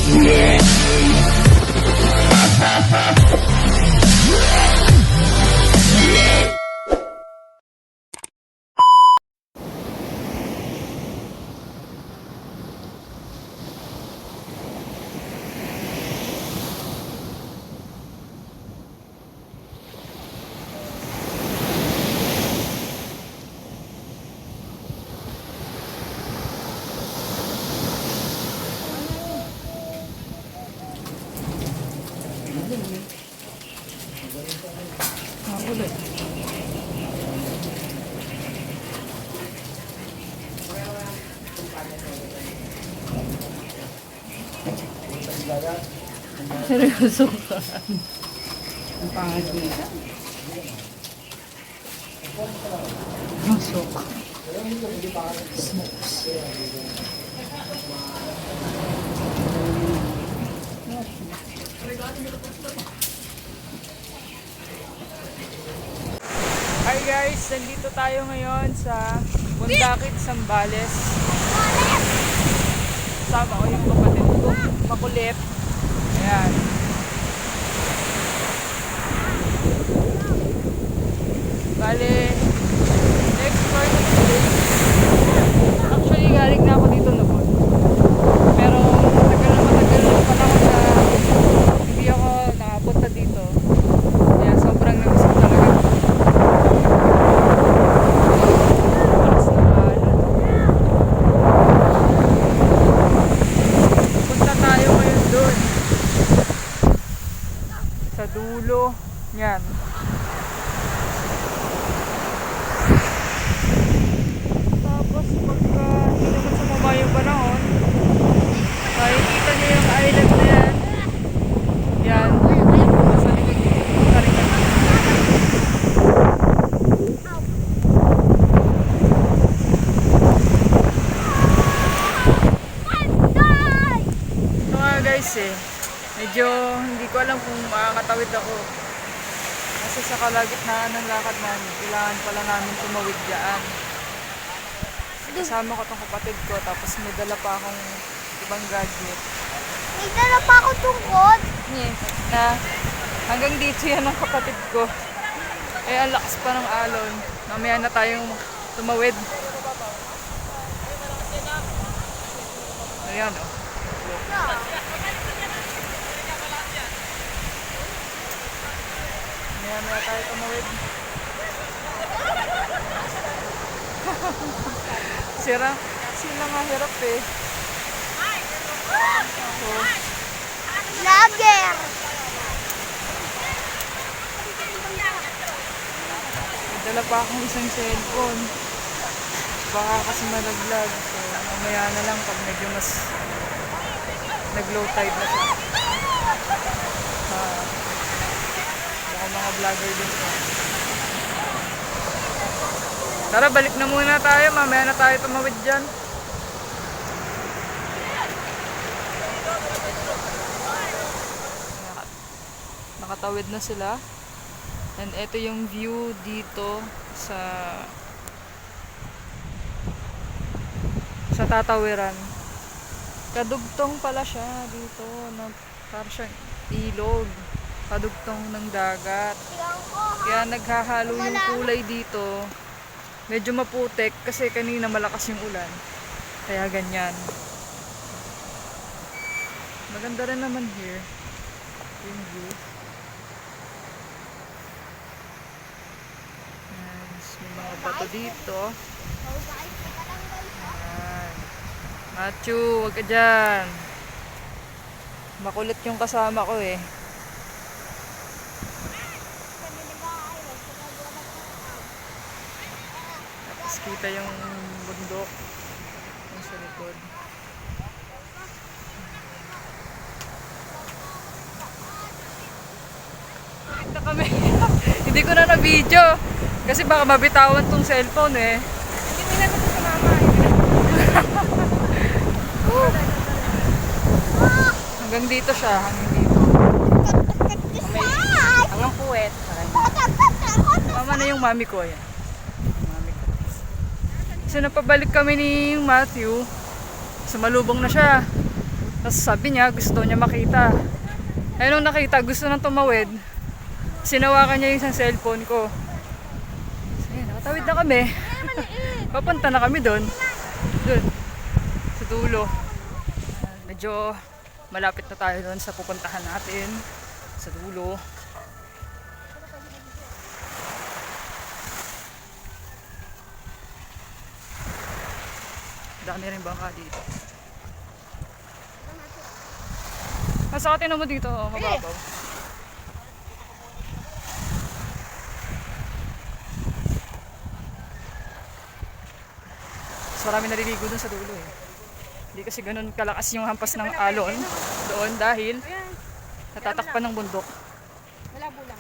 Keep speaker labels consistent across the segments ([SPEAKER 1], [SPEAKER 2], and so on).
[SPEAKER 1] Ulit. Seryoso ka. Ang pangit nila. Masok. Smokes. Hi guys, nandito tayo ngayon sa Bundakit, Zambales. Kasama ko yung kapatid ko, makulit. Ayan. Bale, explore na today. Actually, galing na ako dito noon. Pero matagal na panahon na hindi ako nakapunta dito. Kaya sobrang namisip talaga. Punta tayo ngayon doon. Sa dulo. Yan. Tapos pagka hindi naman sumama yung panahon, makikita niyo yung island na yan. Yan. Nasa likod yung karikan. Ito nga guys medyo hindi ko alam kung makakatawid ako. Kasi sa kalagitnaan ng lakad namin, kailangan pala namin tumawid dyan. Kasama ko tong kapatid ko, tapos may dala pa akong ibang gadget.
[SPEAKER 2] May dala pa ako tungkod.
[SPEAKER 1] Na hanggang dito yan ang kapatid ko. Eh, ang lakas pa ng alon. Mamaya na tayong tumawid. Ayan oh. Mamaya tayo tumawid. Sila nga hirap eh. So,
[SPEAKER 2] Lager.
[SPEAKER 1] dala pa akong isang cellphone. Baka kasi malaglag. So, mamaya na lang pag medyo mas nag-low tide na siya. Baka mga vlogger din siya. Tara, balik na muna tayo. Mamaya na tayo tumawid dyan. Nakatawid na sila. And ito yung view dito sa tatawiran. Kadugtong pala siya dito. Parang siyang ilog. Kadugtong ng dagat. Kaya naghahalo yung kulay dito. Medyo maputik kasi kanina malakas yung ulan. Kaya ganyan. Maganda rin naman here. Yung view. May mga bato dito. Ayan. Matthew, huwag ka dyan. Makulit yung kasama ko eh. Tapos kita yung bundok yung sa likod. Kita kami. Hindi ko na na-video. Kasi baka mabitawan tong cellphone eh.
[SPEAKER 2] Hindi mo na ito sa mama.
[SPEAKER 1] Hanggang dito siya. Hanggang dito. Hanggang puwet. Mama na yung mami ko. Yan. Mami ko. Kasi napabalik kami ni Matthew. Sa malubong na siya. Tapos sabi niya, gusto niya makita. Eh nung nakita, gusto nang tumawid. Sinawakan niya yung isang cellphone ko. So yun, nakatawid na kami. Papunta na kami doon. Doon. Sa dulo. Medyo malapit na tayo doon sa pupuntahan natin. Sa dulo. Dami rin bangka dito. Nasa atin naman dito, oh, mababaw. Mas marami naliligo dun sa dulo eh. Hindi kasi ganun kalakas yung hampas ng alon doon dahil natatakpan ng bundok.
[SPEAKER 2] Malabo lang.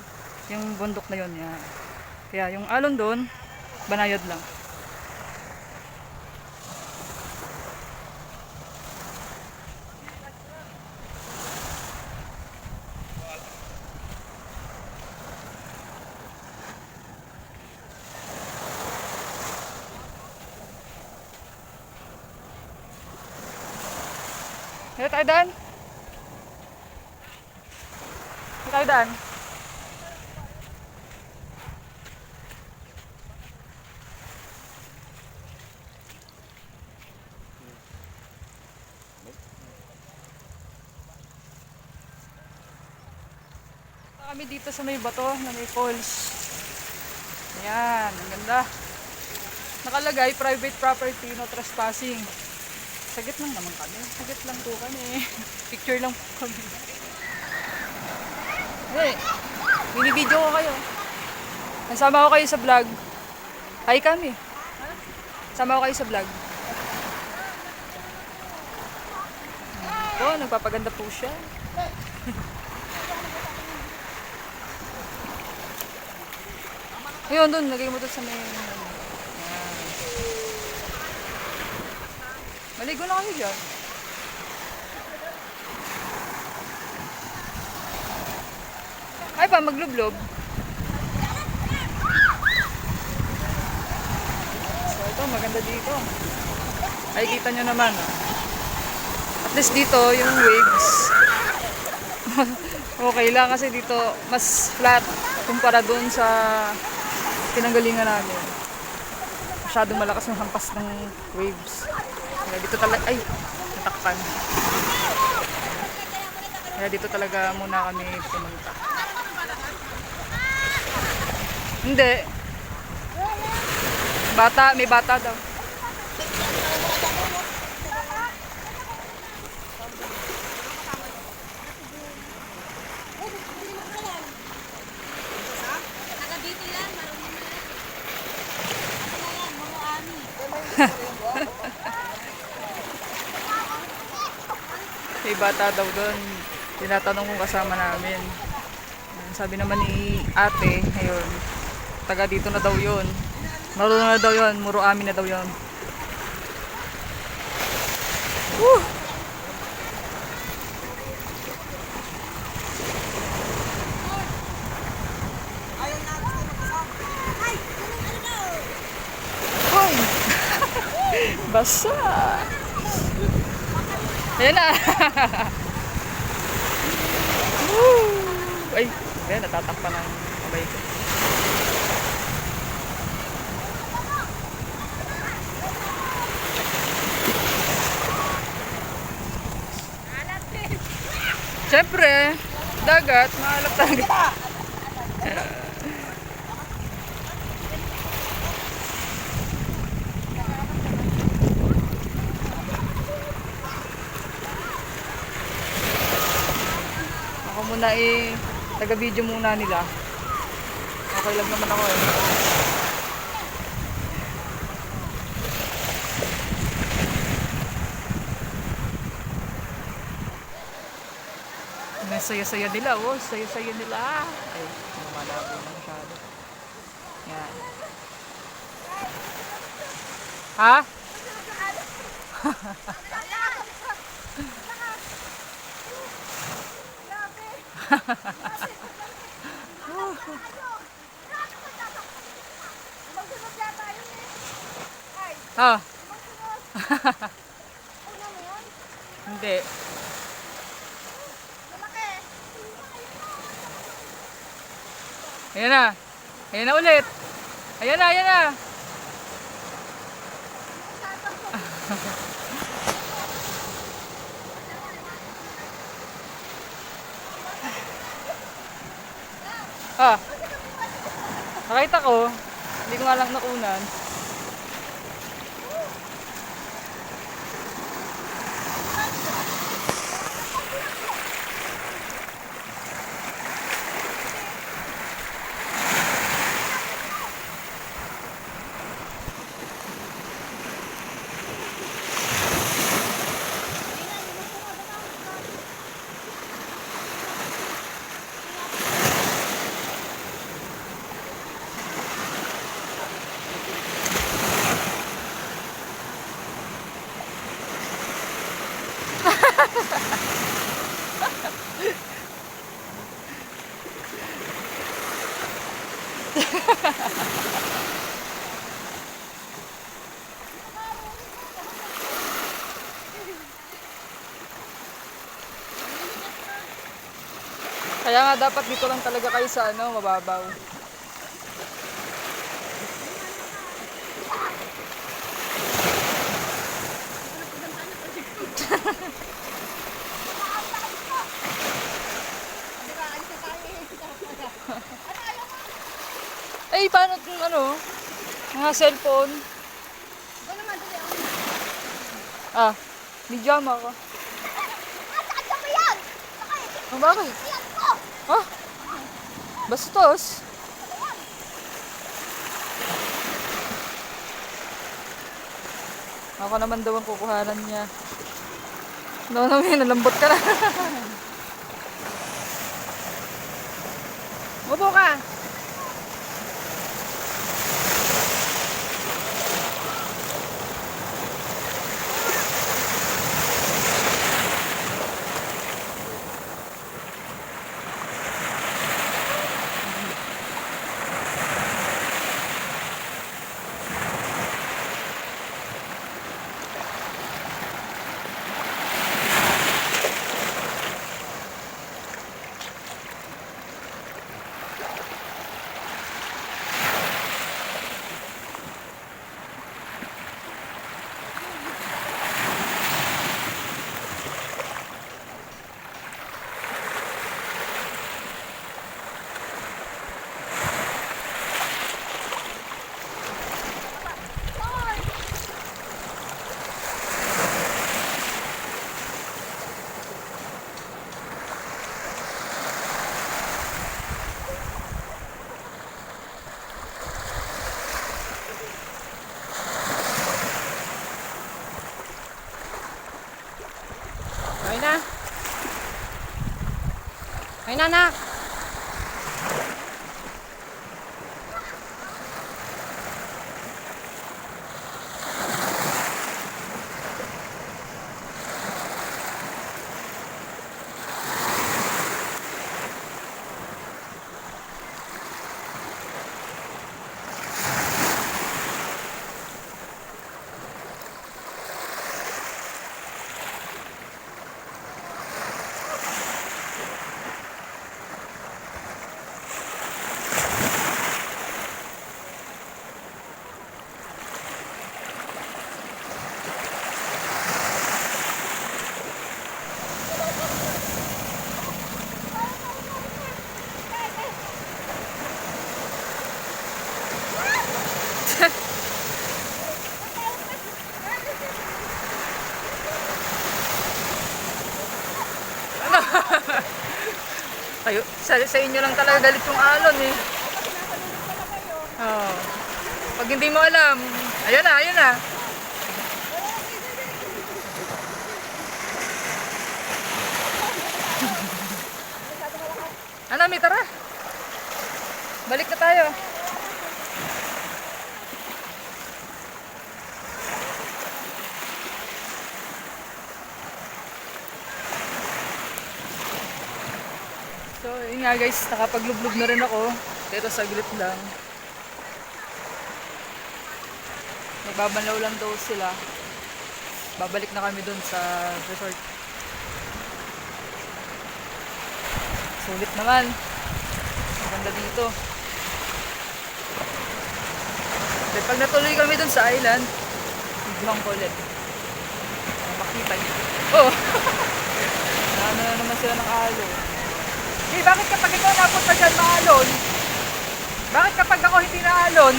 [SPEAKER 1] Yung bundok na yun, yan. Kaya yung alon doon, banayad lang. Dito tayo daan. Dito tayo daan. Kami dito sa may bato na may falls. Ayan, ang ganda. Nakalagay, private property, no trespassing. Sagit lang naman kami. Sagit lang po kami. Picture lang po kami. Hey, mini-video ko kayo. Nasama ko kayo sa vlog. Hi kami. Sama ko kayo sa vlog. Ito, nagpapaganda po siya. Ayun, doon. Lagay mo doon sa may... Maligo na kayo dyan. Ay pa, maglublob. So ito, maganda dito. Ay, kita nyo naman. Oh. At least dito, yung waves. Okay lang kasi dito, mas flat kumpara doon sa pinanggalingan namin. Masyadong malakas yung hampas ng waves. Kaya dito talaga, ay, natakpan. Kaya dito talaga muna kami pumunta. Hindi. Bata, may bata daw. May bata daw doon. Tinatanong kung kasama namin. Sabi naman ni ate, ayun, taga dito na daw yun. Marunong na daw yun. Muro amin na daw yun. Woo! Hoy! Basa! Ayan na! Ay, ayan, natatakpan ng kamay ko. Siyempre, dagat, mahalap talaga. Ako muna taga-video muna nila. Okay lang naman ako eh. Saya-saya nila, oh. Saya-saya nila. Ay, malabo na masyado. Yan. Ha? Ah. Hindi. Ayan na. Ayan na ulit. Ayan na, ayan na. Ah. Nakita ko. Hindi ko nga lang nakunan. Kaya nga dapat dito lang talaga kayo sa ano, mababaw. Eh, paano kung ano? Mga cellphone? Ah, may jam ako.
[SPEAKER 2] Sakit pa yan!
[SPEAKER 1] Oh, bakit?
[SPEAKER 2] Yan ko!
[SPEAKER 1] Ah, bastos. Ako naman daw ang kukuhanan niya. No, nalambot ka na. Upo ka.
[SPEAKER 3] Okay na. Okay na, anak.
[SPEAKER 1] Kayo, sa inyo lang talaga galit yung alon eh. Oh. Pag hindi mo alam, ayun na, ayun na. Ano, may tara. Balik na tayo. So, yun nga guys, nakapaglublog na rin ako. Dito saglit lang. Nagbabalaw lang daw sila. Babalik na kami dun sa resort. Sulit naman. Maganda dito. Then pag natuloy kami dun sa island, biglang ko ulit. Para makita niyo. Oh! Ano na naman sila ng alon. Eh, bakit kapag ikaw napunta dyan maalon? Bakit kapag ako hindi naalon?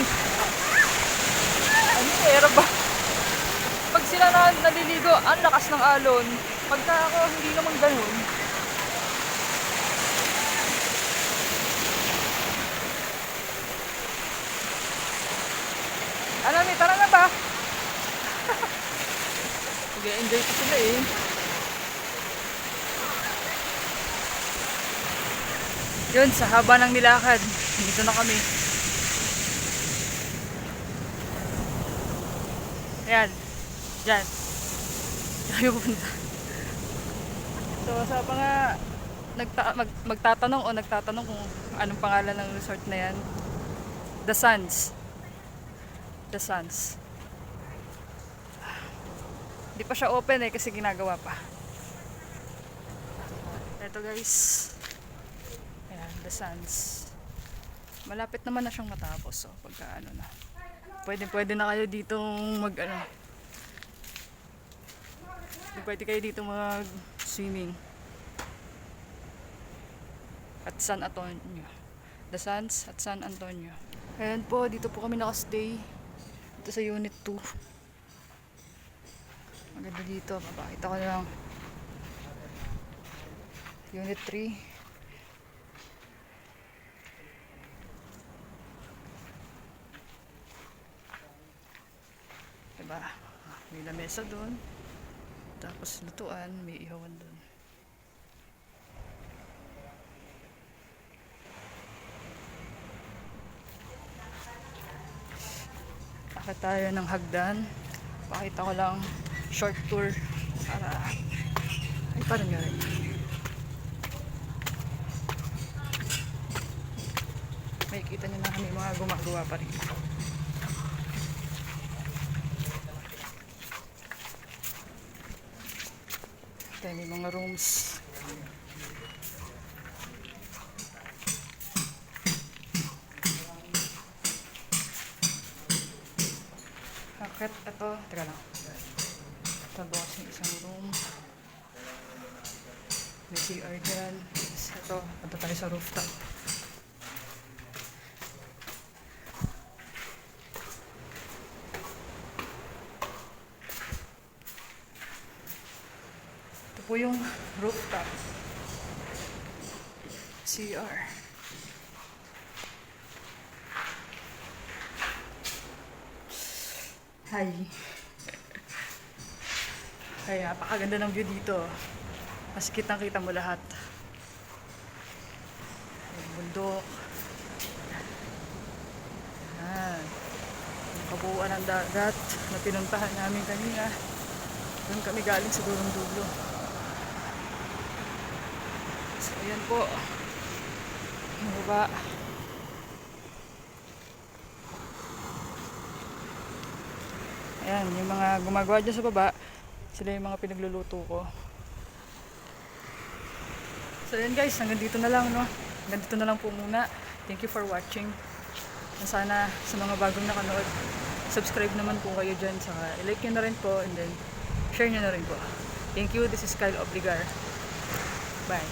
[SPEAKER 1] Ano era ba? Pag sila na naliligo, ang lakas ng alon. Pagka ako hindi naman ganun. Alam tara na ba? Nag-enjoy ko sila eh. Yun, sa haba ng nilakad, dito na kami. Ayan, dyan. Tayo punta. So, sa mga magtatanong o nagtatanong kung anong pangalan ng resort na yan, The Sands. The Sands. Hindi pa siya open eh kasi ginagawa pa. Ito guys. Ayan, The Sands. Malapit naman na siyang matapos. So, pagka ano na. Pwede na kayo dito pwede kayo dito mag swimming. At San Antonio. The Sands at San Antonio. Ayan po, dito po kami nakastay. Dito sa Unit 2. Maganda dito. Papakita ko lang. Unit 3. Diba? May lamesa doon. Tapos lutuan, may ihawan doon. Akit tayo ng hagdan. Pakita ko lang short tour para ay parang nga rin. May kita nyo na kami mga gumagawa pa rin. Ito may mga rooms. Akit, ito, teka lang. Ito bukas yung isang room. May CR dyan. Ito, punta tayo sa rooftop. Ito po yung rooftop. CR. Hi. Kaya napakaganda ng view dito. Mas kitang-kita mo lahat. Yung bundok. Ayan. Yung kabuuan ng dagat na pinuntahan namin kanina. Doon kami galing sa dulong-dulo. So, ayan po. Yung baba. Ayan, yung mga gumagawa dyan sa baba, sila yung mga pinagluluto ko. So ayan guys, hanggang dito na lang, no? Hanggang dito na lang po muna. Thank you for watching. And sana sa mga bagong nakanood, subscribe naman po kayo dyan. Saka i-like nyo na rin po and then share nyo na rin po. Thank you, this is Kyle Obligar. Bye.